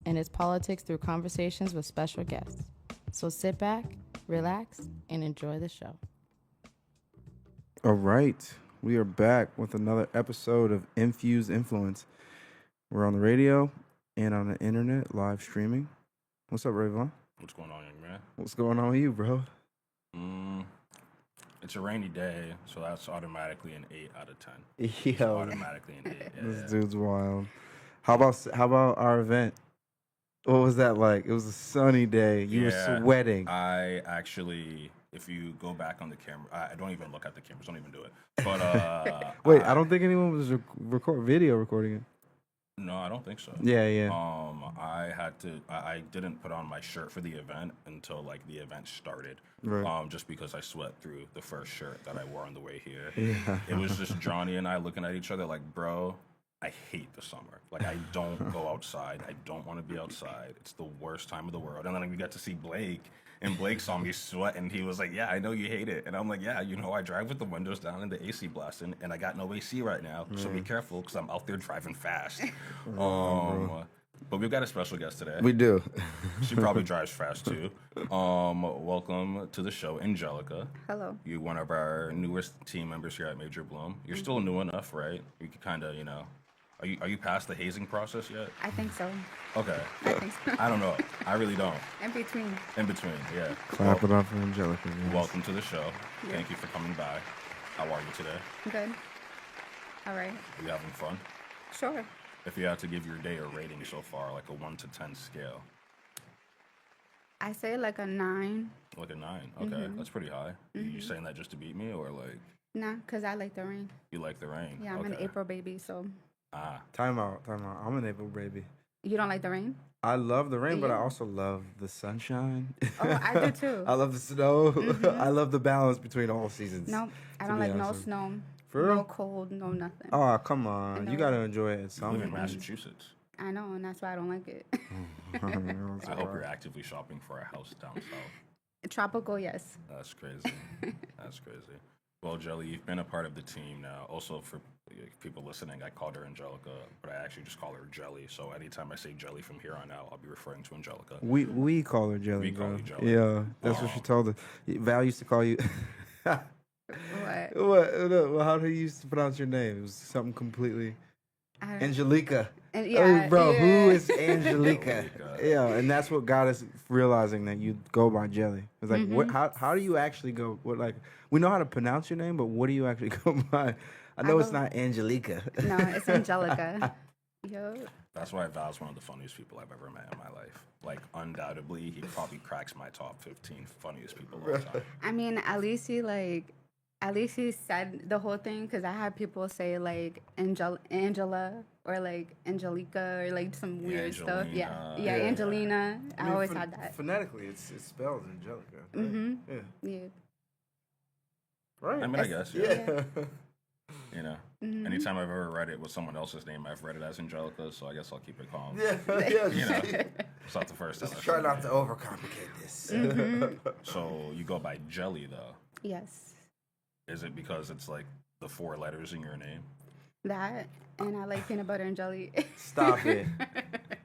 and its politics through conversations with special guests. So sit back, relax, and enjoy the show. All right. We are back with another episode of Infused Influence. We're on the radio and on the internet, live streaming. What's up, Rayvon? What's going on, young man? What's going on with you, bro? It's a rainy day, so that's automatically an 8 out of 10. Yo, So automatically an 8. Yeah. this dude's wild. How about our event? What was that like? It was a sunny day. You were sweating. I actually, if you go back on the camera, I don't even look at the cameras. Don't even do it. But Wait, I don't think anyone was video recording it. No, I don't think so. Yeah. I didn't put on my shirt for the event until like the event started. Right. Just because I sweat through the first shirt that I wore on the way here. Yeah. It was just Johnny and I looking at each other like, bro, I hate the summer. Like, I don't go outside. I don't want to be outside. It's the worst time of the world. And then we got to see Blake, and Blake saw me sweat, and he was like, yeah, I know you hate it. And I'm like, yeah, I drive with the windows down and the AC blasting, and I got no AC right now, so be careful, because I'm out there driving fast. But we've got a special guest today. We do. She probably drives fast, too. Welcome to the show, Angelica. Hello. You're one of our newest team members here at Major Bloom. You're still new enough, right? You can kind of, Are you past the hazing process yet? I think so. Okay. I think so. I don't know. I really don't. In between. In between, yeah. Clap it up for Angelica. Yes. Welcome to the show. Yeah. Thank you for coming by. How are you today? Good. All right. Are you having fun? Sure. If you had to give your day a rating so far, like a 1 to 10 scale. I say like a 9. Like a 9? Okay. That's pretty high. You saying that just to beat me or like? Nah, because I like the rain. You like the rain? Yeah, I'm an April baby, so. Time out. I'm an April baby. You don't like the rain? I love the rain, but I also love the sunshine. Oh, I do too. I love the snow. I love the balance between all seasons. No, I don't like no snow. For real? No cold, no nothing. Oh, come on. You got to enjoy it. You live in Massachusetts. I know, and that's why I don't like it. I hope you're actively shopping for a house down south. Tropical, yes. That's crazy. That's crazy. Well, Jelly, you've been a part of the team now. Also, for people listening, I called her Angelica, but I actually just call her Jelly. So anytime I say Jelly from here on out, I'll be referring to Angelica. We call her Jelly. We call you Jelly. Yeah, that's what she told us. Val used to call you. What? Well, how do you used to pronounce your name? It was something completely. Angelica. Yeah, bro, yeah. Who is Angelica? Yeah, and that's what got us realizing that you go by Jelly. It's like, what? How do you actually go? What, like, we know how to pronounce your name, but what do you actually go by? I know it's not Angelica. No, it's Angelica. Yo. That's why Val's one of the funniest people I've ever met in my life. Like, undoubtedly, he probably cracks my top 15 funniest people of all time. I mean, at least he said the whole thing, because I had people say like Angela or like Angelica or like some weird stuff. Yeah, Angelina. I always had that. Phonetically, it's spelled Angelica. Right? Yeah. Right. I mean, I guess, yeah. Yeah. Anytime I've ever read it with someone else's name, I've read it as Angelica, so I guess I'll keep it calm. Yeah. It's not the first time. Try not to overcomplicate this. So you go by Jelly, though. Yes. Is it because it's like the 4 letters in your name? That, and I like peanut butter and jelly. Stop it.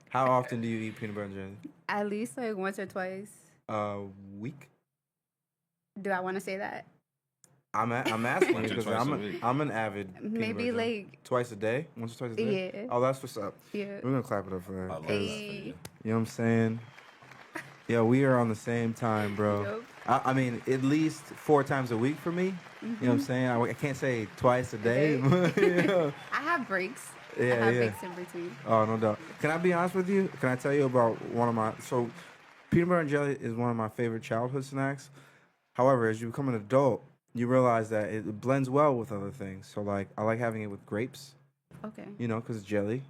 How often do you eat peanut butter and jelly? At least like once or twice. A week? Do I want to say that? I'm asking you because I'm an avid. Maybe like twice a day, once or twice a day. Yeah. Oh, that's what's up. Yeah. We're gonna clap it up for that. I love that for you. You know what I'm saying? Yeah, we are on the same time, bro. Yep. I mean, at least 4 times a week for me. You know what I'm saying? I can't say twice a day. I have breaks. Yeah, I have breaks in between. Oh, no doubt. Can I be honest with you? Can I tell you about one of my... So, peanut butter and jelly is one of my favorite childhood snacks. However, as you become an adult, you realize that it blends well with other things. So, like, I like having it with grapes. Okay. You know, because jelly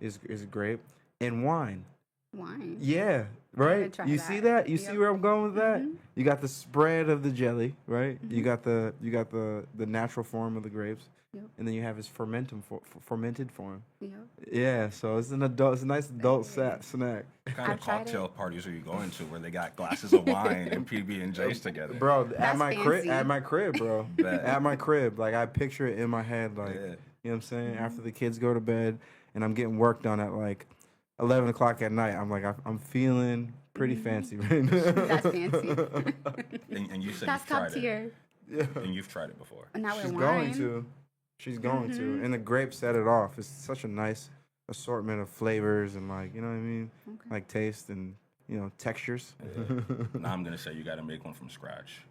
is a grape. And wine. Wine. Yeah, right? You see that? You see where I'm going with that? You got the spread of the jelly, right? You got the natural form of the grapes. Yep. And then you have his fermented form. Yep. Yeah, so it's a nice adult snack. What kind of cocktail parties are you going to where they got glasses of wine and PB and J's together? Bro, at my fancy. crib, bro. At my crib. Like, I picture it in my head, like, you know what I'm saying? After the kids go to bed and I'm getting work done at like 11 o'clock at night. I'm like, I'm feeling pretty fancy right now. That's fancy. And you said That's you've top tried tier. it. Yeah. And you've tried it before. Now She's with going wine. to. She's going to. And the grapes set it off. It's such a nice assortment of flavors and like, you know what I mean? Okay. Like taste and, you know, textures. Now I'm gonna say you got to make one from scratch.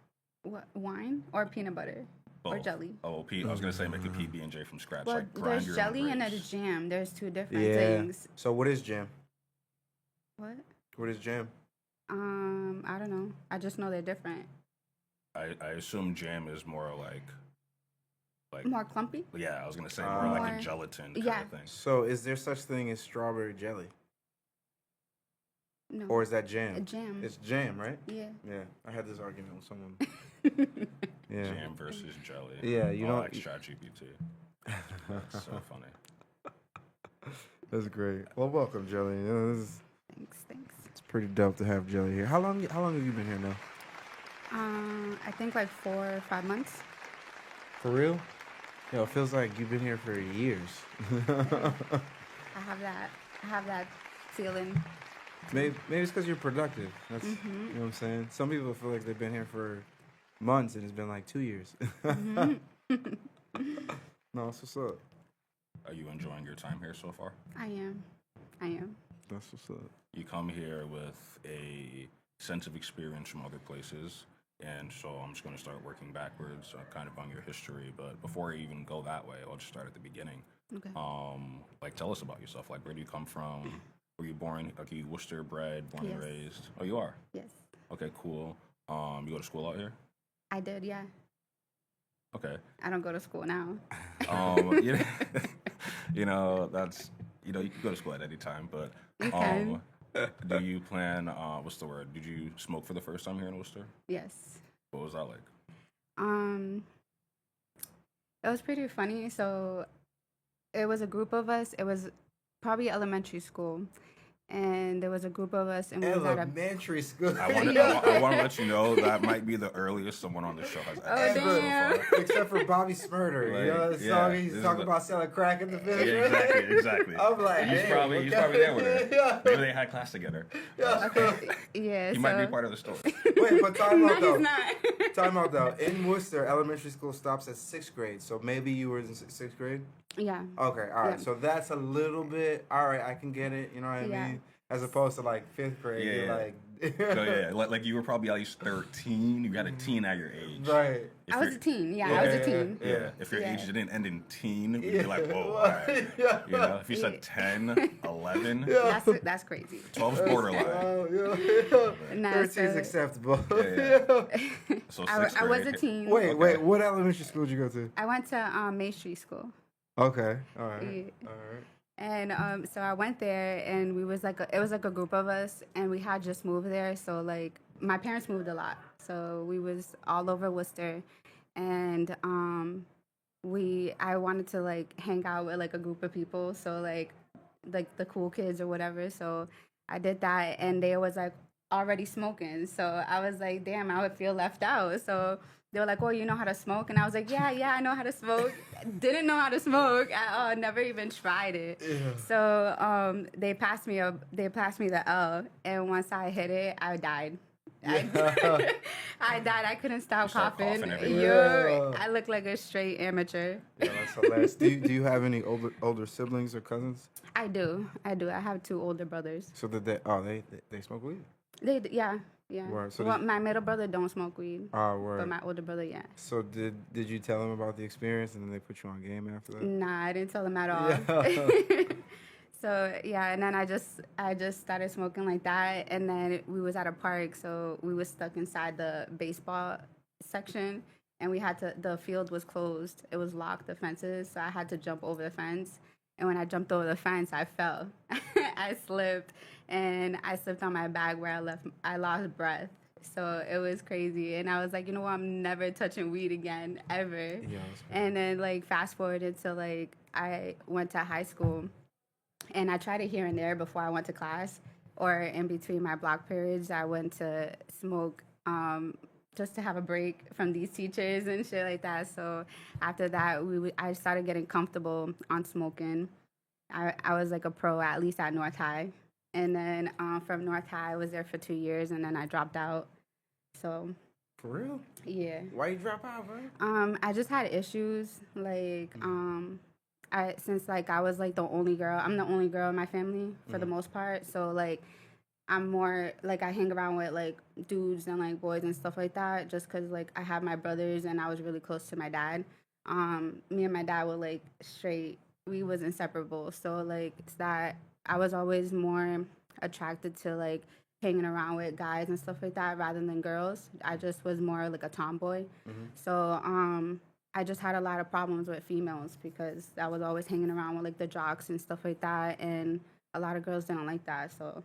What, wine or peanut butter or Both. jelly? Oh, I was gonna say make a PB&J from scratch. Well, like grind there's your jelly own and grapes. there's jam. There's two different Yeah. things. So what is jam? What? What is jam? I don't know. I just know they're different. I assume jam is more like More clumpy? yeah. I was gonna say more like More- a gelatin kind yeah. of thing. So is there such thing as strawberry jelly? No. Or is that jam? A jam. It's jam, right? Yeah. Yeah. I had this argument with someone. Yeah. Jam versus jelly. Yeah, you oh, don't- like ChatGPT. That's so funny. That's great. Well, welcome, Jelly. You know, this is Thanks. it's pretty dope to have Jelly here. How long have you been here now? I think like 4 or 5 months. For real? Yo, it feels like you've been here for years. I have that feeling. Maybe it's because you're productive. That's you know what I'm saying. Some people feel like they've been here for months and it's been like 2 years. No, that's what's up. Are you enjoying your time here so far? I am. That's what's up. You come here with a sense of experience from other places, and so I'm just going to start working backwards, kind of on your history. But before I even go that way, I'll just start at the beginning. Okay. Like, tell us about yourself. Like, where do you come from? Were you born? Like, you Worcester bred, born and Yes. raised? Oh, you are. Yes. Okay, cool. You go to school out here? I did, yeah. Okay. I don't go to school now. You know, you know, that's you can go to school at any time, but You can. do you plan? What's the word? Did you smoke for the first time here in Worcester? Yes. What was that like? It was pretty funny. So it was a group of us. It was probably elementary school. And there was a group of us, and we was at a... Elementary school. I want to let you know that might be the earliest someone on the show has ever Oh, said damn. so far. Except for Bobby Smurder. Like, you know the yeah, song this he's is talking the- about selling crack in the Yeah, village. exactly. I'm like, he's hey, probably there with her. Yeah. Maybe they had class together. Okay. Yeah, He so... might be part of the story. Wait, but time No, out though. he's not. Time out though. In Worcester, elementary school stops at 6th grade. So maybe you were in 6th grade? Yeah. Okay, all right. Yeah. So that's a little bit, all right, I can get it. You know what I Yeah. mean? As opposed to like 5th grade. Yeah, You're yeah. like, So yeah, like you were probably at least 13. You got a teen at your age. right. If I was you're- a teen. Yeah, I was a teen. Yeah, if your Yeah. age didn't end in teen, you'd Yeah. be like, whoa, all right. Yeah. You know, if you Yeah. said 10, 11, That's crazy. 12's borderline. Oh, yeah. Nah, 13 is so- acceptable. Yeah. So I 6th was grade. a teen. Wait, Okay. what elementary school did you go to? I went to May Street School. Okay, all right. Yeah. All right. And so I went there, and it was like a group of us, and we had just moved there. So like my parents moved a lot, so we was all over Worcester, and I wanted to like hang out with like a group of people, so like the cool kids or whatever. So I did that, and they was like already smoking. So I was like, damn, I would feel left out. So they were like, "Oh, you know how to smoke?" And I was like, "Yeah, I know how to smoke." Didn't know how to smoke at all. Never even tried it. Yeah. So they passed me the L, and once I hit it, I died. I died. I couldn't stop You start coughing. coughing everywhere. Yo, I look like a straight amateur. Yeah, that's hilarious. Do you have any older siblings or cousins? I do. I have 2 older brothers. So that they smoke weed? Yeah. Word. So Well, did- my middle brother don't smoke weed, Oh, but word. my older brother, yeah. So did you tell them about the experience and then they put you on game after that? Nah, I didn't tell him at all. Yeah. So yeah, and then I just started smoking like that, and then we was at a park, so we was stuck inside the baseball section, and the field was closed. It was locked, the fences, so I had to jump over the fence. And when I jumped over the fence, I fell. I slipped, and I slipped on my bag where I lost breath. So it was crazy, and I was like, you know what, I'm never touching weed again, ever. Yeah, that's crazy. And then like fast forwarded to like I went to high school, and I tried it here and there before I went to class, or in between my block periods, I went to smoke just to have a break from these teachers and shit like that. So after that, I started getting comfortable on smoking. I was like a pro, at least at North High. And then from North High, I was there for 2 years, and then I dropped out. So For real? yeah. Why you drop out, bro? I just had issues. Like, since like I was like the only girl. I'm the only girl in my family for the most part. So like, I'm more like I hang around with like dudes and like boys and stuff like that. Just cause like I have my brothers and I was really close to my dad. Me and my dad were like straight. We was inseparable. So like it's that I was always more attracted to like hanging around with guys and stuff like that rather than girls. I just was more like a tomboy. So I just had a lot of problems with females because I was always hanging around with like the jocks and stuff like that, and a lot of girls didn't like that. So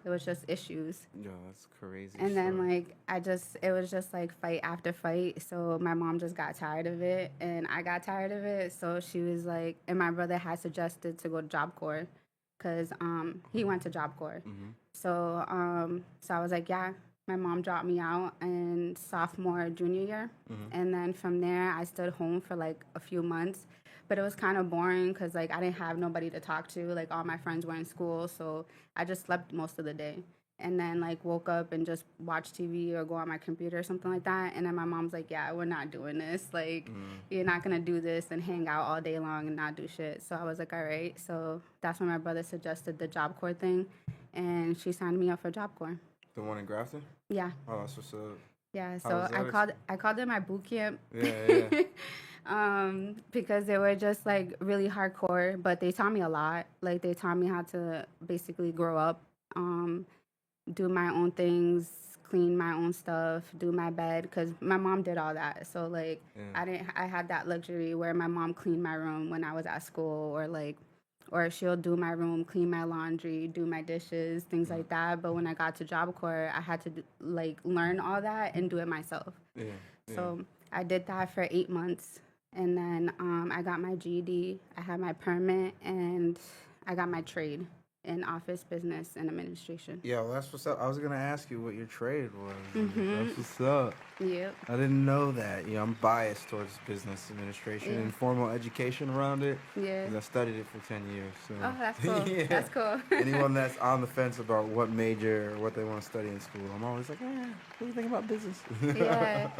it was just issues. Yo, that's crazy. And then like it was just like fight after fight. So my mom just got tired of it, and I got tired of it. So she was like, and my brother had suggested to go to Job Corps, cause he went to Job Corps. So so I was like, yeah. My mom dropped me out in sophomore, junior year, and then from there I stood home for like a few months. But it was kind of boring because like I didn't have nobody to talk to. Like all my friends were in school, so I just slept most of the day. And then like woke up and just watch TV or go on my computer or something like that. And then my mom's like, "Yeah, we're not doing this. Like, you're not gonna do this and hang out all day long and not do shit." So I was like, "All right." So that's when my brother suggested the Job Corps thing, and she signed me up for Job Corps. The one in Grafton? Yeah. Oh, that's what's up. Yeah. How So was that I called it my boot camp. Yeah. Because they were just like really hardcore, but they taught me a lot. Like they taught me how to basically grow up, do my own things, clean my own stuff, do my bed, because my mom did all that. So like I had that luxury where my mom cleaned my room when I was at school, or she'll do my room, clean my laundry, do my dishes, things like that. But when I got to Job Corps, I had to like learn all that and do it myself. So I did that for 8 months. And then I got my GED, I had my permit, and I got my trade in office business and administration. Yeah, well, that's what's up. I was gonna ask you what your trade was. That's what's up. Yep. I didn't know that. You know, I'm biased towards business administration and formal education around it. Yeah. 'Cause I studied it for 10 years. So. Oh, that's cool. Yeah. That's cool. Anyone that's on the fence about what major or what they want to study in school, I'm always like, what do you think about business? Yeah.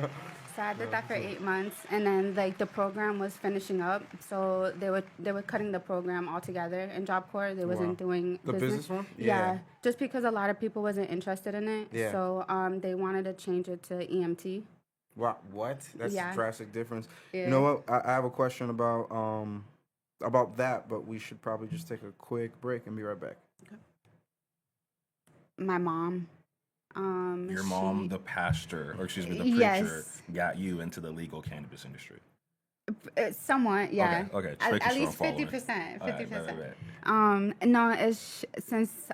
So I did that for 8 months, and then like the program was finishing up, so they were cutting the program altogether in Job Corps. They wasn't doing the business one. Yeah, just because a lot of people wasn't interested in it. Yeah. So they wanted to change it to EMT. Wow, what? That's a Yeah. drastic difference. Yeah. You know what? I have a question about that, but we should probably just take a quick break and be right back. My mom. Your mom, the pastor, or excuse me, the Yes. preacher, got you into the legal cannabis industry. Somewhat, yeah. Okay. Just At making sure I'm least following. 50%. All right, 50%. right. No, since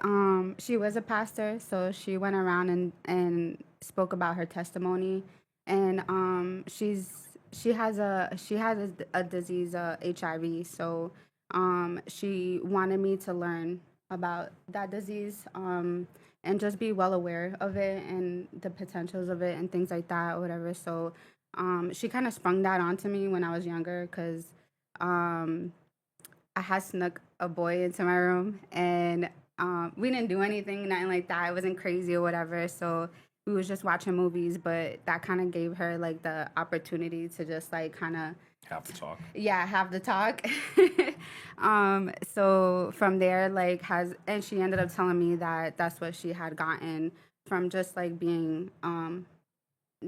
she was a pastor, so she went around and spoke about her testimony, and she has a disease, HIV. So she wanted me to learn about that disease, and just be well aware of it and the potentials of it and things like that or whatever. So she kind of sprung that onto me when I was younger, because I had snuck a boy into my room, and we didn't do anything, nothing like that. It wasn't crazy or whatever. So we was just watching movies, but that kind of gave her like the opportunity to just like kind of Have to talk. yeah, have the talk. So from there, like and she ended up telling me that that's what she had gotten from just like being,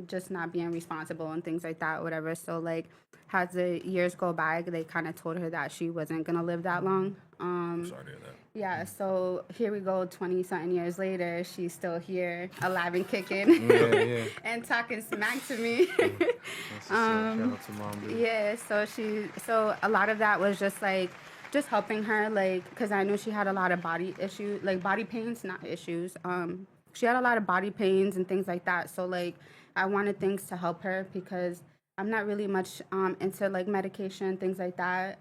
just not being responsible and things like that, whatever. So like, as the years go by, they kind of told her that she wasn't gonna live that long. I'm sorry to hear that. Yeah, so here we go, 20-something years later, she's still here, alive and kicking, Yeah. and talking smack to me. Shout out to mom, dude. Yeah, so a lot of that was just like, just helping her, like, because I knew she had a lot of body issues, like body pains, not issues. She had a lot of body pains and things like that. So like, I wanted things to help her because I'm not really much into like medication, things like that.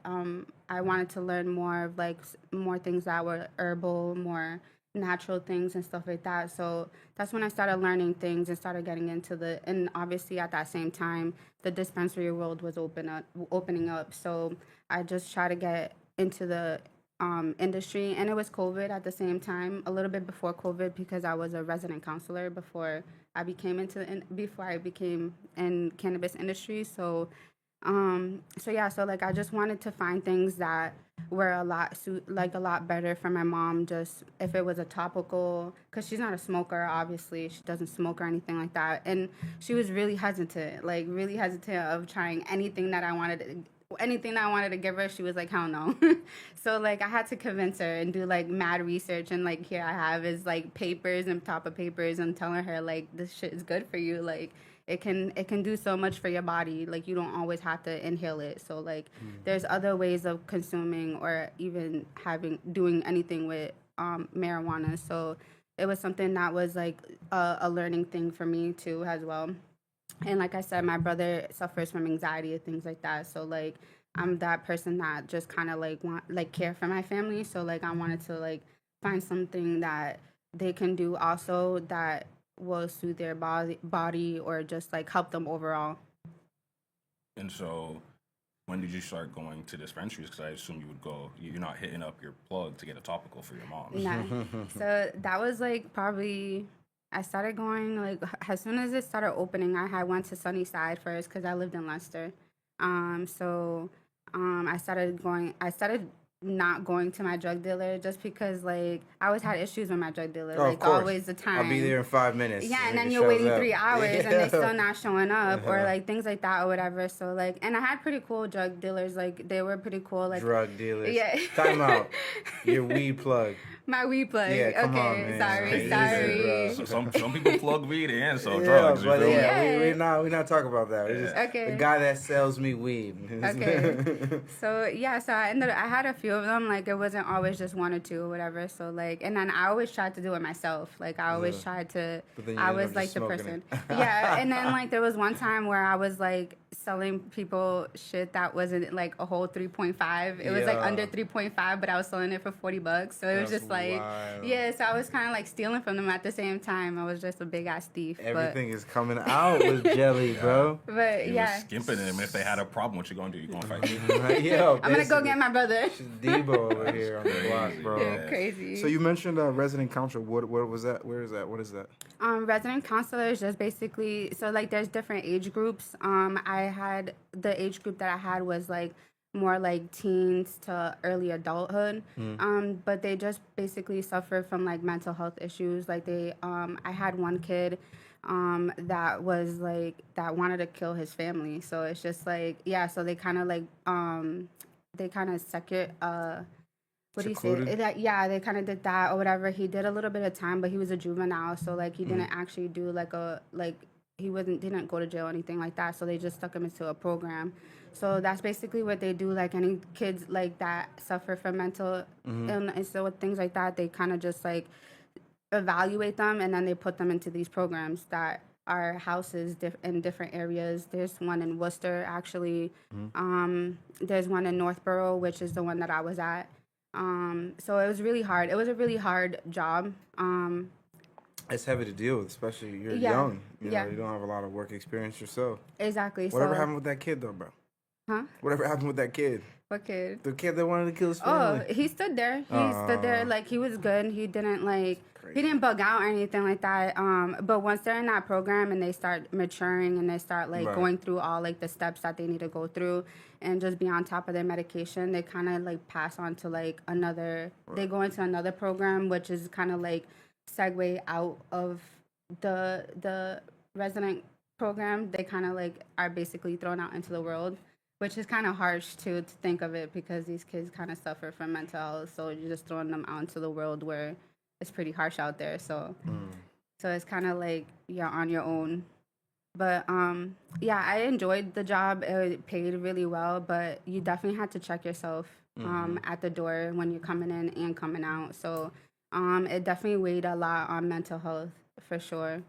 I wanted to learn more of like more things that were herbal, more natural things and stuff like that. So that's when I started learning things and started getting into and obviously at that same time, the dispensary world was opening up. So I just try to get into the industry, and it was COVID at the same time, a little bit before COVID, because I was a resident counselor before before I became in cannabis industry. So so like I just wanted to find things that were a lot better for my mom. Just if it was a topical, because she's not a smoker, obviously she doesn't smoke or anything like that, and she was really hesitant, of trying anything that I wanted to give her. She was like, hell no. So like I had to convince her and do like mad research, and like here I have is like papers and top of papers, and telling her like this shit is good for you, like it can do so much for your body, like you don't always have to inhale it. So like there's other ways of consuming or even doing anything with marijuana. So it was something that was like a learning thing for me too as well. And like I said, my brother suffers from anxiety and things like that. So like I'm that person that just kind of like care for my family. So like I wanted to like find something that they can do also that will soothe their body or just like help them overall. And so when did you start going to dispensaries? Because I assume you would go, you're not hitting up your plug to get a topical for your mom. Nah. So that was like probably, I started going like as soon as it started opening. I went to Sunnyside first because I lived in Leicester. I started not going to my drug dealer just because like I always had issues with my drug dealer. Oh, like always the time. I'll be there in 5 minutes. Yeah, and then you're waiting 3 hours and they still not showing up or like things like that or whatever. So like, and I had pretty cool drug dealers. Like they were pretty cool. Like drug dealers. Yeah. Time out. Your weed plug. My weed plug. Yeah, come on, Okay, man. sorry. So some people plug weed and sell drugs. But You feel me? Yeah. we're not talking about that. We're just Okay. the guy that sells me weed. Okay. So I had a few of them. Like it wasn't always just one or two or whatever. So like, and then I always tried to do it myself. Like I always tried to. But then you I ended was up like just the smoking person. it. Yeah, and then like there was one time where I was like selling people shit that wasn't like a whole 3.5. It was like Yeah. under 3.5, but I was selling it for $40. So it was That's just like, wild. yeah. So I was kind of like stealing from them at the same time. I was just a big ass thief. Everything is coming out with jelly, bro. But You yeah. was skimping them. If they had a problem, what you gonna do? You gonna fight? Yo, I'm gonna go get my brother. She's Debo over here on the block, bro. Yeah, crazy. So you mentioned resident counselor. What was that? Where is that? What is that? Resident counselor is just basically, so like there's different age groups. I had the age group that I had was like more like teens to early adulthood. But they just basically suffer from like mental health issues. Like I had one kid that was like that wanted to kill his family. So it's just like, yeah. So they kind of like they kind of what do you say? Secluded? They kind of did that or whatever. He did a little bit of time, but he was a juvenile, so like he didn't actually do didn't go to jail or anything like that. So they just stuck him into a program. So that's basically what they do. Like any kids like that suffer from mental illness, so with things like that, they kind of just like evaluate them and then they put them into these programs that are houses in different areas. There's one in Worcester actually. There's one in Northborough, which is the one that I was at. So it was really hard. It was a really hard job. It's heavy to deal with, especially you're Yeah. young. You know, Yeah. you don't have a lot of work experience yourself. Exactly. Whatever so, happened with that kid, though, bro? Huh? Whatever happened with that kid? What kid? The kid that wanted to kill his Oh, family. he stood there. He stood there like he was good. He didn't like Crazy. he didn't bug out or anything like that. But once they're in that program and they start maturing and they start like Right. going through all like the steps that they need to go through and just be on top of their medication, they kind of like pass on to like another. They go into another program, which is kind of like segue out of the resident program. They kind of like are basically thrown out into the world, which is kind of harsh too to think of it because these kids kind of suffer from mental health. So you're just throwing them out into the world where it's pretty harsh out there. So so it's kind of like you're on your own. But yeah, I enjoyed the job. It paid really well, but you definitely had to check yourself at the door when you're coming in and coming out. So it definitely weighed a lot on mental health for sure.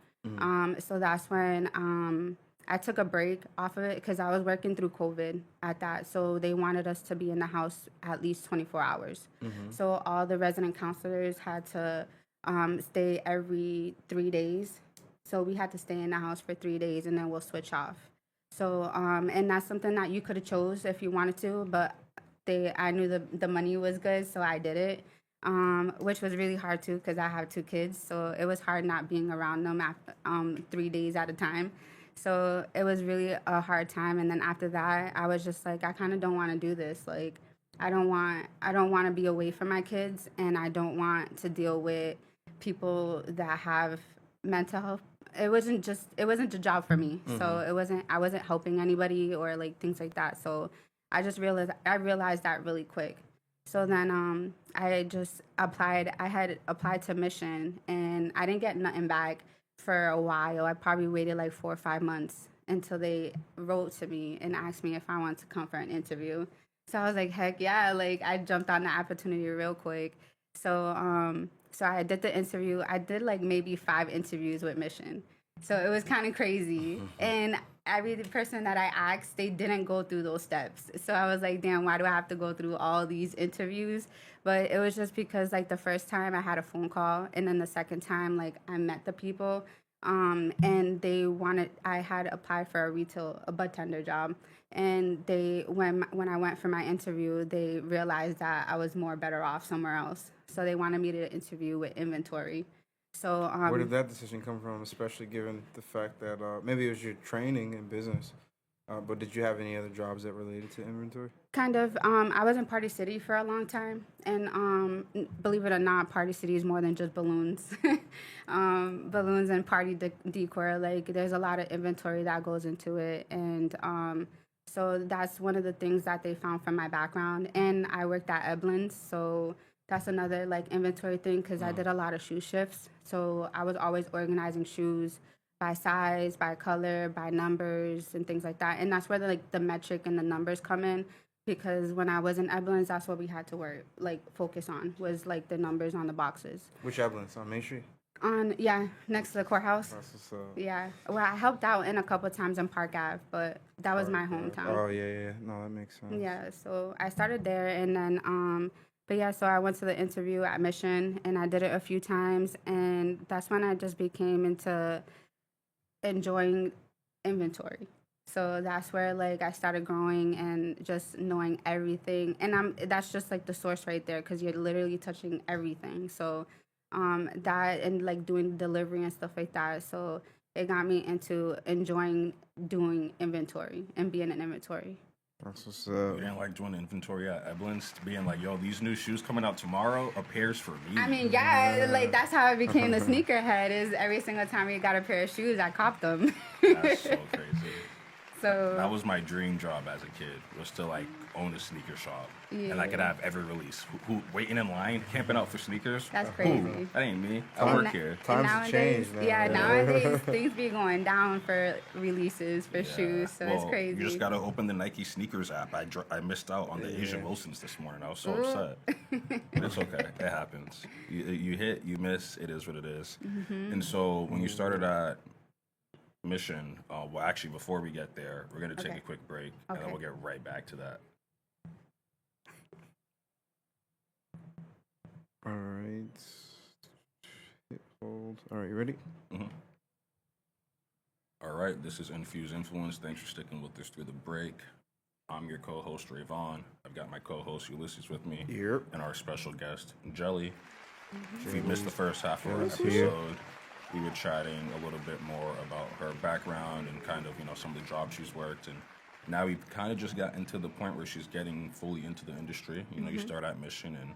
So that's when I took a break off of it because I was working through COVID at that. So they wanted us to be in the house at least 24 hours. So all the resident counselors had to stay every 3 days. So we had to stay in the house for 3 days and then we'll switch off. So, and that's something that you could have chose if you wanted to, but I knew the money was good, so I did it. Which was really hard too because I have 2 kids, so it was hard not being around them 3 days at a time. So it was really a hard time. And then after that, I was just like, I kind of don't want to do this. Like, I don't want to be away from my kids, and I don't want to deal with people that have mental health. It wasn't a job for me. So I wasn't helping anybody or like things like that. So I realized that really quick. So then I just applied. I had applied to Mission, and I didn't get nothing back for a while. I probably waited like 4 or 5 months until they wrote to me and asked me if I wanted to come for an interview. So I was like, heck yeah! Like I jumped on the opportunity real quick. So I did the interview. I did like maybe 5 interviews with Mission. So it was kind of crazy. And every person that I asked, they didn't go through those steps. So I was like, damn, why do I have to go through all these interviews? But it was just because like the first time I had a phone call, and then the second time like I met the people, and I had applied for a bud tender job, and when I went for my interview, they realized that I was more better off somewhere else. So they wanted me to interview with inventory. So Where did that decision come from, especially given the fact that maybe it was your training in business, but did you have any other jobs that related to inventory? kind of. I was in Party City for a long time, and believe it or not, Party City is more than just balloons. Balloons and party decor. Like there's a lot of inventory that goes into it, and so that's one of the things that they found from my background. And I worked at Eblin's, so that's another like inventory thing because I did a lot of shoe shifts. So I was always organizing shoes by size, by color, by numbers, and things like that. And that's where the metric and the numbers come in. Because when I was in Eblin's, that's what we had to focus on was like the numbers on the boxes. Which Evelyn's on Main Street? Next to the courthouse. That's what's up. Yeah, well, I helped out in a couple of times in Park Ave, but that was my hometown. Oh yeah. No, that makes sense. Yeah, so I started there, and then but yeah, so I went to the interview at Mission, and I did it a few times, and that's when I just became into enjoying inventory. So that's where like I started growing and just knowing everything, and that's just like the source right there because you're literally touching everything. So that and like doing delivery and stuff like that. So it got me into enjoying doing inventory and being in inventory. That's what's You up. didn't like doing inventory at Eblin's, being like, yo, these new shoes coming out tomorrow, a pair's for me. I mean, yeah, like that's how I became the sneakerhead. Is every single time we got a pair of shoes, I copped them. That's so crazy. So That was my dream job as a kid, was to like own a sneaker shop. And I could have every release. Who waiting in line, camping out for sneakers? That's Who? crazy. That ain't me. I work here. Times have nowadays, changed, man. yeah, nowadays things be going down for releases for Yeah. shoes, so it's Well, crazy. You just gotta open the Nike sneakers app. I missed out on the Asian Wilsons this morning. I was so upset, but it's okay. It happens. You hit, you miss. It is what it is. And so when you started at Mission, well, actually, before we get there, we're gonna take Okay. a quick break, and then Okay. we'll get right back to that. All right. Hit hold. All right, you ready? All right, this is Infused Influence. Thanks for sticking with us through the break. I'm your co-host, Rayvon. I've got my co-host, Ulysses, with me. Yep. And our special guest, Jelly. If you missed the first half of our Jelly's here. episode, we were chatting a little bit more about her background and kind of, some of the jobs she's worked. And now we've kind of just gotten to the point where she's getting fully into the industry. You start at Mission and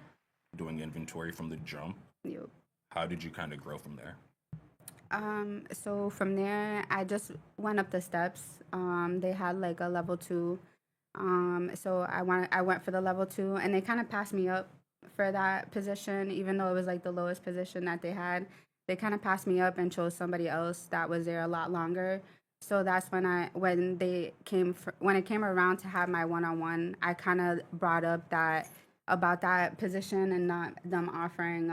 doing inventory from the jump. Yep. How did you kind of grow from there? So from there, I just went up the steps. They had like a level 2. So I went for the level 2, and they kind of passed me up for that position, even though it was like the lowest position that they had. They kind of passed me up and chose somebody else that was there a lot longer. So that's when when it came around to have my one-on-one, I kind of brought up about that position and not them offering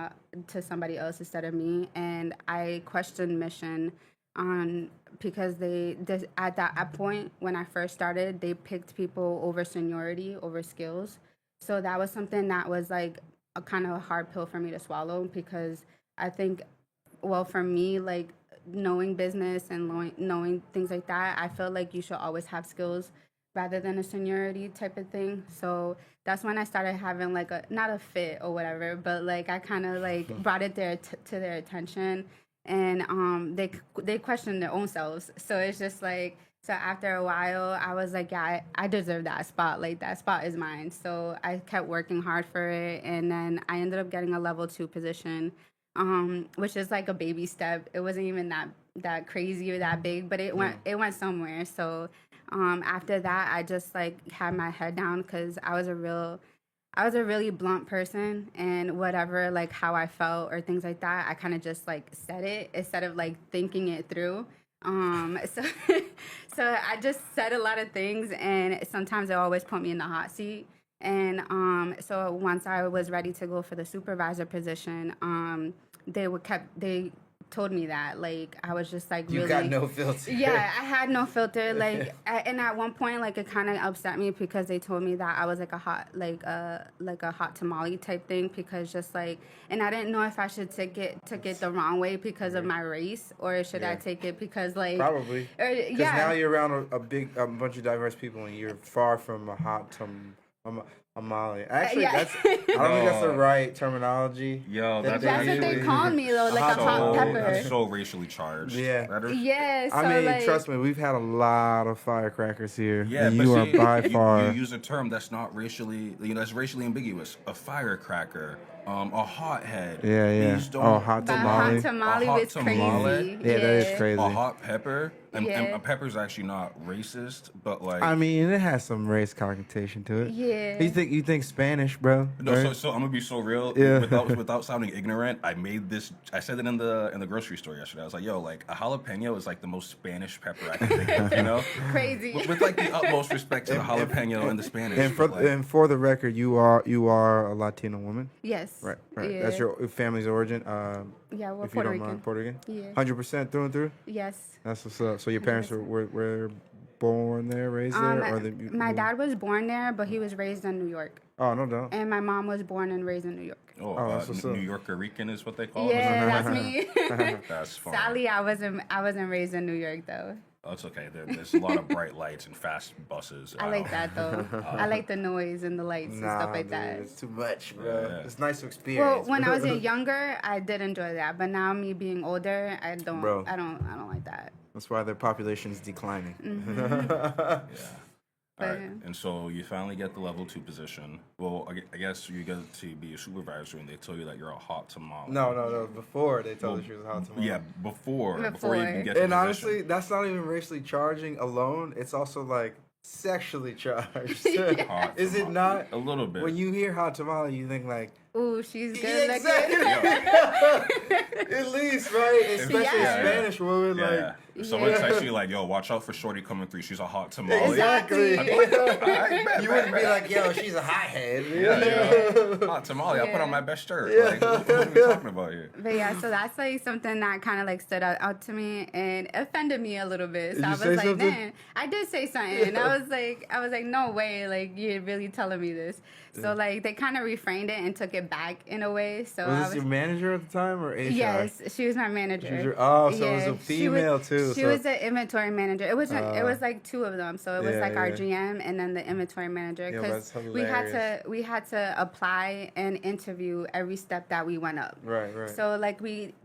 to somebody else instead of me. And I questioned Mission on because at that point when I first started, they picked people over seniority, over skills. So that was something that was like a kind of a hard pill for me to swallow because I think, well, for me, like knowing business and knowing things like that, I feel like you should always have skills. rather than a seniority type of thing. So that's when I started having like a not a fit or whatever, but like I kind of like brought it to their attention, and they questioned their own selves. So it's just like so after a while, I was like, yeah, I deserve that spot. Like that spot is mine. So I kept working hard for it, and then I ended up getting a level 2 position, which is like a baby step. It wasn't even that crazy or that big, but it went somewhere. So after that, I just like had my head down because I was a really blunt person, and whatever like how I felt or things like that, I kind of just like said it instead of like thinking it through. So so I just said a lot of things, and sometimes it always put me in the hot seat. And so once I was ready to go for the supervisor position, they told me that like I was just like You really got no filter. yeah, I had no filter. Like, and at one point, like it kind of upset me because they told me that I was like a hot tamale type thing because just like, and I didn't know if I should take it the wrong way because of my race or should I take it because like Probably. Because now you're around a bunch of diverse people and you're far from a hot tamale. Actually, Yeah. I don't think that's the right terminology. Yo, That's what they call me though, like a hot pepper. That's so racially charged. Yeah. Yeah, so I mean, like, trust me, we've had a lot of firecrackers here. Yeah, and but you are see, by far. You use a term that's not racially, that's racially ambiguous. A firecracker, a hothead. Yeah. These Oh, hot but tamale. hot tamale A hot was tamale? crazy. Yeah, that is crazy. A hot pepper. And Yeah. a pepper's actually not racist, but like. I mean, it has some race connotation to it. Yeah. You think Spanish, bro? No, right? so I'm gonna be so real. Yeah. Without sounding ignorant, I said it in the grocery store yesterday. I was like, yo, like a jalapeno is like the most Spanish pepper I can think of, you know? Crazy. With like the utmost respect to the jalapeno and the Spanish. And for but, like, and for the record, you are a Latino woman, Yes. right? Yeah. That's your family's origin. Yeah, we're If you Puerto don't Rican. mind, Puerto Rican. Yeah. 100% through and through. Yes. That's what's up. So your parents were born there, raised there, or My dad was born there, but he was raised in New York. Oh, no doubt. And my mom was born and raised in New York. that's what's up. New Yorker Rican is what they call Yeah, it. that's me. That's fine. Sadly, I wasn't raised in New York though. That's okay. There's a lot of bright lights and fast buses. I like that though. I like the noise and the lights and stuff like that. It's too much, bro. Yeah. It's nice to Well, experience. when I was younger, I did enjoy that, but now me being older, I don't. Bro. I don't like that. That's why their population is declining. Yeah. All right. But- And so you finally get the level 2 position. Well, I guess you get to be a supervisor, and they tell you that you're a hot tamale. No. Before they told us she was hot tamale. Yeah, before you Before. even get the And position. honestly, that's not even racially charging alone. It's also like sexually charged. Hot Is it tamale. not? A little bit. When you hear hot tamale, you think like, Ooh, she's good looking. at least, right? Especially Yeah. Spanish women, yeah. like. If someone texts you like, "Yo, watch out for Shorty coming through. She's a hot tamale." Exactly. I'd be like, "All right, bet, You bet, wouldn't be bet." like, yo, she's a hothead. Yeah. Hot tamale. I put on Yeah. my best shirt. Like, what are we talking about here? But yeah, so that's like something that kind of like stood out to me and offended me a little bit. So Did I you was say like, something? man, I did say something. I was like, no way, like you're really telling me this. So like they kind of refrained it and took it back in a way. So Was this your manager at the time or HR? Yes, she was my manager. She was your- oh, so it was a she was- female, too, She so- was the inventory manager. It was like two of them. So it was Yeah, like our yeah. GM and then the inventory manager Yo, because that's we had to apply and interview every step that we went up. Right. So like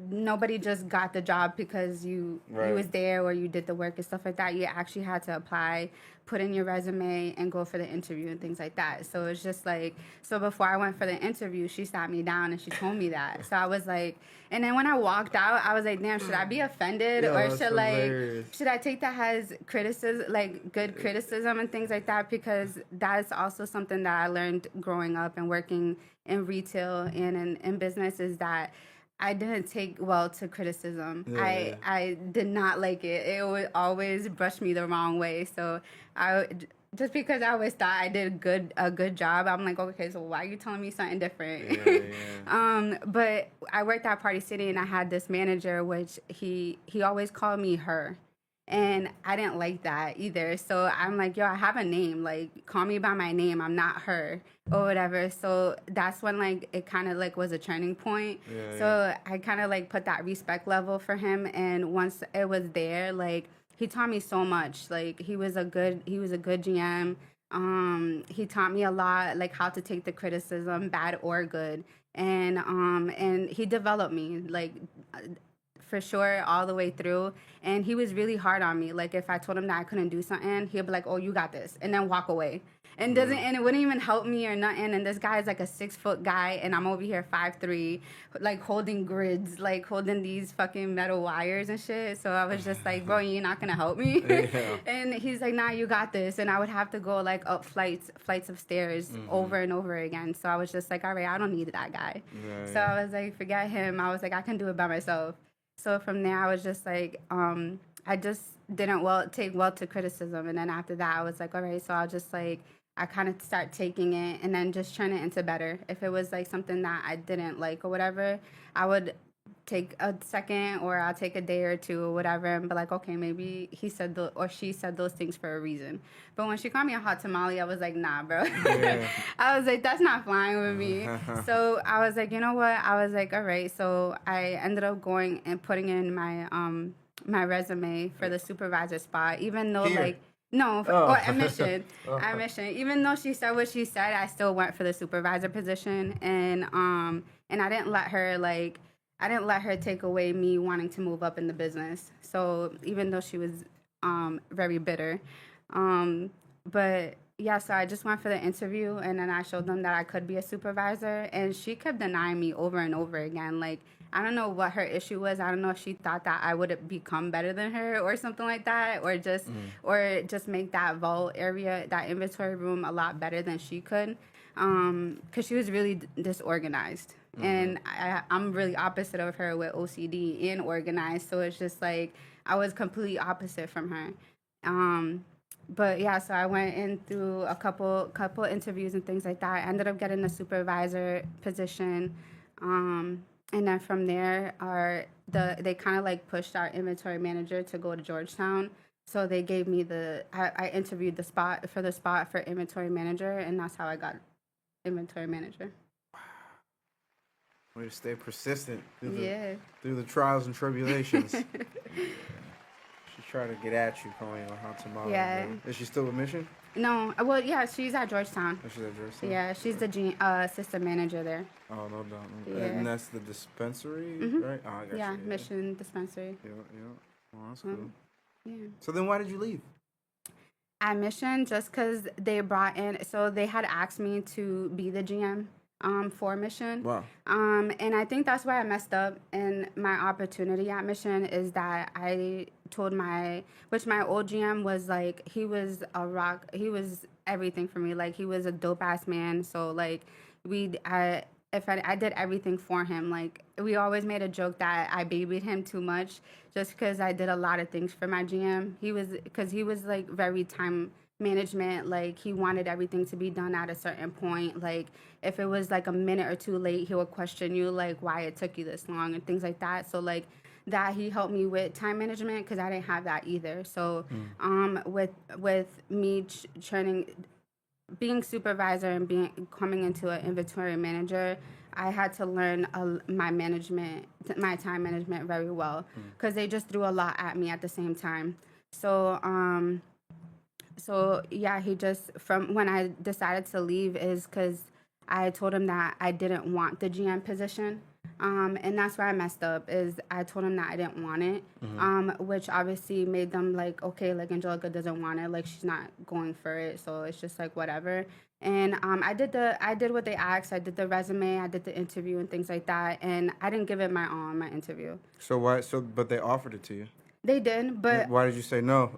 nobody just got the job because you was there or you did the work and stuff like that. You actually had to apply, put in your resume, and go for the interview and things like that. So it's just like, so before I went for the interview, she sat me down and she told me that. So I was like, and then when I walked out, I was like, damn, should I be offended Yo, or that's should like hilarious. should I take that as criticism, like good criticism and things like that? Because that is also something that I learned growing up and working in retail and in business is that I didn't take well to criticism. Yeah. I did not like it. It would always brush me the wrong way. So just because I always thought I did a good job, I'm like, okay, so why are you telling me something different? Yeah. But I worked at Party City and I had this manager, which he always called me her. And I didn't like that either. So I'm like, yo, I have a name. Like, call me by my name. I'm not her or whatever. So that's when, like, it kind of, like, was a turning point. Yeah, so I kind of, like, put that respect level for him. And once it was there, like, he taught me so much. Like he was a good GM. He taught me a lot, like how to take the criticism, bad or good, and he developed me like for sure all the way through. And he was really hard on me. Like if I told him that I couldn't do something, he'd be like, "Oh, you got this," and then walk away. And and it wouldn't even help me or nothing. And this guy is like a 6-foot guy, and I'm over here 5'3", like holding grids, like holding these fucking metal wires and shit. So I was just like, bro, you're not gonna help me. Yeah. And he's like, nah, you got this. And I would have to go like up flights of stairs over and over again. So I was just like, all right, I don't need that guy. Right. So I was like, forget him. I was like, I can do it by myself. So from there, I was just like, I just didn't take well to criticism. And then after that, I was like, all right, so I'll just like, I kind of start taking it and then just turn it into better. If it was like something that I didn't like or whatever, I would take a second or I'll take a day or two or whatever and be like, okay, maybe he said or she said those things for a reason. But when she called me a hot tamale, I was like, nah, bro. Yeah. I was like, that's not flying with me. So I was like, you know what? I was like, all right. So I ended up going and putting in my my resume for the supervisor spot, even though like, no, or admission. Admission. Even though she said what she said, I still went for the supervisor position, and I didn't let her take away me wanting to move up in the business. So even though she was very bitter, but yeah, so I just went for the interview, and then I showed them that I could be a supervisor, and she kept denying me over and over again. Like, I don't know what her issue was. I don't know if she thought that I would become better than her or something like that, or just make that vault area, that inventory room, a lot better than she could, because she was really disorganized. And I'm really opposite of her with OCD and organized, so it's just like I was completely opposite from her. But yeah, so I went in through a couple interviews and things like that. I ended up getting the supervisor position. And then from there, they kind of like pushed our inventory manager to go to Georgetown. So they gave me I interviewed the spot for inventory manager, and that's how I got inventory manager. Way to stay persistent through the trials and tribulations. She's trying to get at you, calling you a hot tamale. Yeah. Is she still with Mission? No. Well, yeah, she's at Georgetown. Oh, she's at Georgetown? Yeah, she's the assistant manager there. Oh, no doubt. Yeah. And that's the dispensary, right? Oh, I got you. Mission dispensary. Yeah. Well, that's cool. Yeah. So then why did you leave? At Mission, just because they brought in, so they had asked me to be the GM. For Mission. Wow. And I think that's where I messed up. And my opportunity at Mission is that I told my old GM was like, he was a rock. He was everything for me. Like, he was a dope ass man. So like I did everything for him. Like, we always made a joke that I babied him too much just because I did a lot of things for my GM. He was like very time management. Like, he wanted everything to be done at a certain point. Like, if it was like a minute or two late, he would question you like why it took you this long and things like that. So like that, he helped me with time management because I didn't have that either. So with me being supervisor and coming into an inventory manager, I had to learn my time management very well because they just threw a lot at me at the same time. So yeah, he just, from when I decided to leave is because I told him that I didn't want the GM position. And that's where I messed up, is I told him that I didn't want it, which obviously made them like, okay, like Angelica doesn't want it, like she's not going for it, so it's just like whatever. And I did what they asked. I did the resume, I did the interview and things like that, and I didn't give it my all in my interview. But they offered it to you? They did, but... Why did you say no?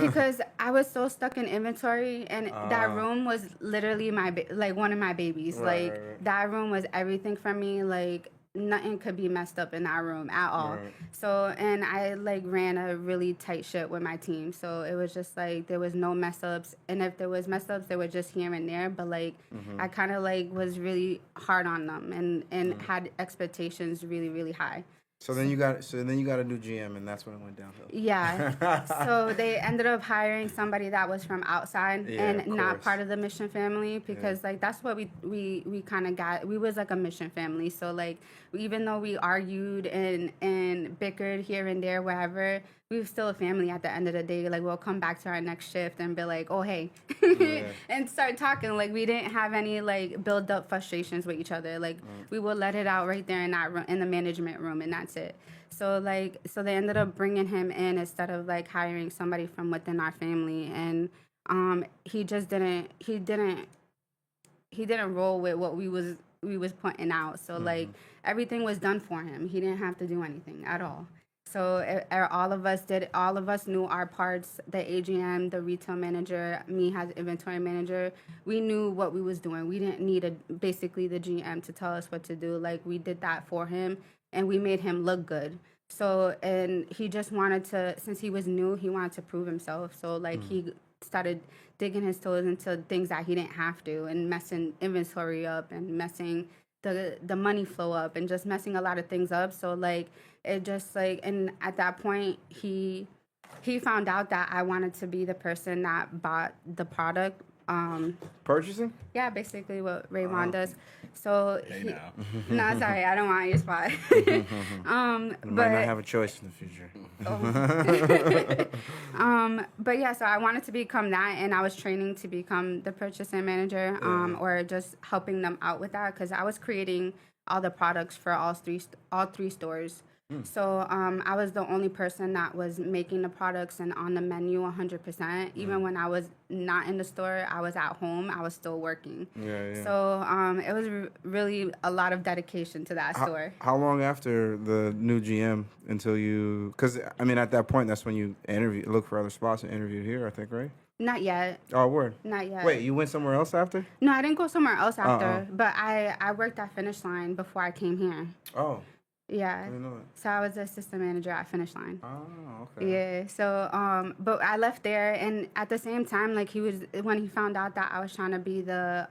Because I was so stuck in inventory, and that room was literally one of my babies. Right. That room was everything for me. Like, nothing could be messed up in that room at all. Right. So, and I, like, ran a really tight ship with my team. So, it was just, like, there was no mess-ups. And if there was mess-ups, they were just here and there. But, like, I kind of, like, was really hard on them and had expectations really, really high. So then you got a new GM, and that's when it went downhill. Yeah. So they ended up hiring somebody that was from outside and not course. part of the Mission family because like that's what we kind of got. We was like a Mission family. So like even though we argued and bickered here and there wherever, we were still a family at the end of the day. Like we'll come back to our next shift and be like, oh hey, and start talking. Like we didn't have any like build up frustrations with each other. Like we would let it out right there in that room, in the management room, and that's it. So they ended up bringing him in instead of like hiring somebody from within our family, and he just didn't roll with what we was putting out. So like everything was done for him. He didn't have to do anything at all. So all of us knew our parts. The AGM, the retail manager, me as inventory manager, we knew what we was doing. We didn't need basically the GM to tell us what to do. Like we did that for him, and we made him look good. So, and he just wanted to, since he was new, he wanted to prove himself. So like he started digging his toes into things that he didn't have to, and messing inventory up, and messing the money flow up, and just messing a lot of things up. So like it just like, and at that point he found out that I wanted to be the person that bought the product. Purchasing? Yeah, basically what Rayvon does. So Hey he, now. no, sorry, I don't want your spot. You might not have a choice in the future. But yeah, so I wanted to become that, and I was training to become the purchasing manager, or just helping them out with that, because I was creating all the products for all three stores. So I was the only person that was making the products and on the menu 100%. Even when I was not in the store, I was at home, I was still working. So it was really a lot of dedication to that store. How long after the new GM until you? Because I mean, at that point, that's when you look for other spots and interviewed here, I think, right? Not yet. Oh, word. Not yet. Wait, you went somewhere else after? No, I didn't go somewhere else after, but I worked at Finish Line before I came here. Oh. Yeah. I didn't know that. So I was the assistant manager at Finish Line. Oh, okay. Yeah. So, but I left there, and at the same time, like when he found out that I was trying to be the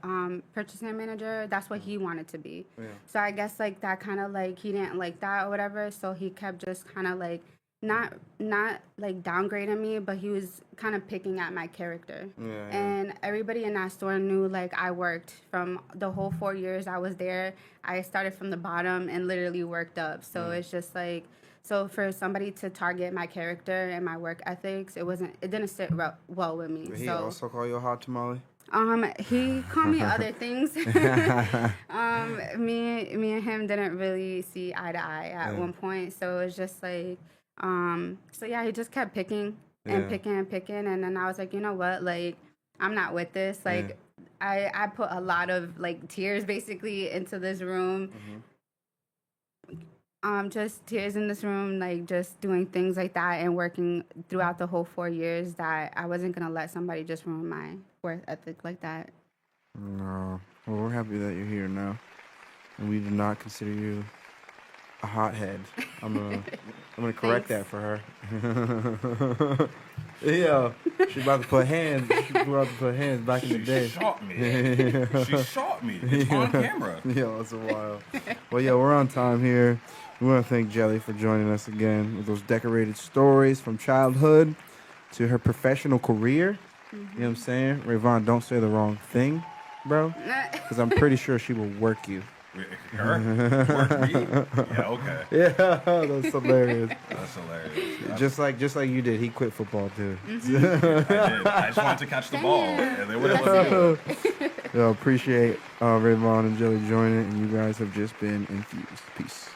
purchasing manager, that's what he wanted to be. Yeah. So I guess like that kind of like he didn't like that or whatever. So he kept just kind of like not like downgrading me, but he was kind of picking at my character. And everybody in that store knew like I worked from the whole 4 years I was there. I started from the bottom and literally worked up. So it's just like, so for somebody to target my character and my work ethics, it didn't sit well with me. Did he so also call you a hot tamale? He called me other things. Me and him didn't really see eye to eye at one point. So it was just like, so yeah, he just kept picking and picking and picking. And then I was like, you know what? Like, I'm not with this. Like, I put a lot of like tears basically into this room. Just tears in this room, like just doing things like that and working throughout the whole 4 years, that I wasn't going to let somebody just ruin my work ethic like that. No. Well, we're happy that you're here now. And we do not consider you a hothead. I'm gonna correct that for her. Yeah, she about to put hands. Back in the day. She shot me. She shot me. It's on camera. Yeah, it's a while. Well, yeah, we're on time here. We want to thank Jelly for joining us again with those decorated stories from childhood to her professional career. You know what I'm saying? Rayvon, don't say the wrong thing, bro, because I'm pretty sure she will work you. Her? Work me? Yeah, okay. Yeah, that's hilarious. That's hilarious. Just like you did. He quit football too. I did. I just wanted to catch the ball, and they wouldn't let me do it. Yo, appreciate Rayvon and Jelly joining, and you guys have just been infused. Peace.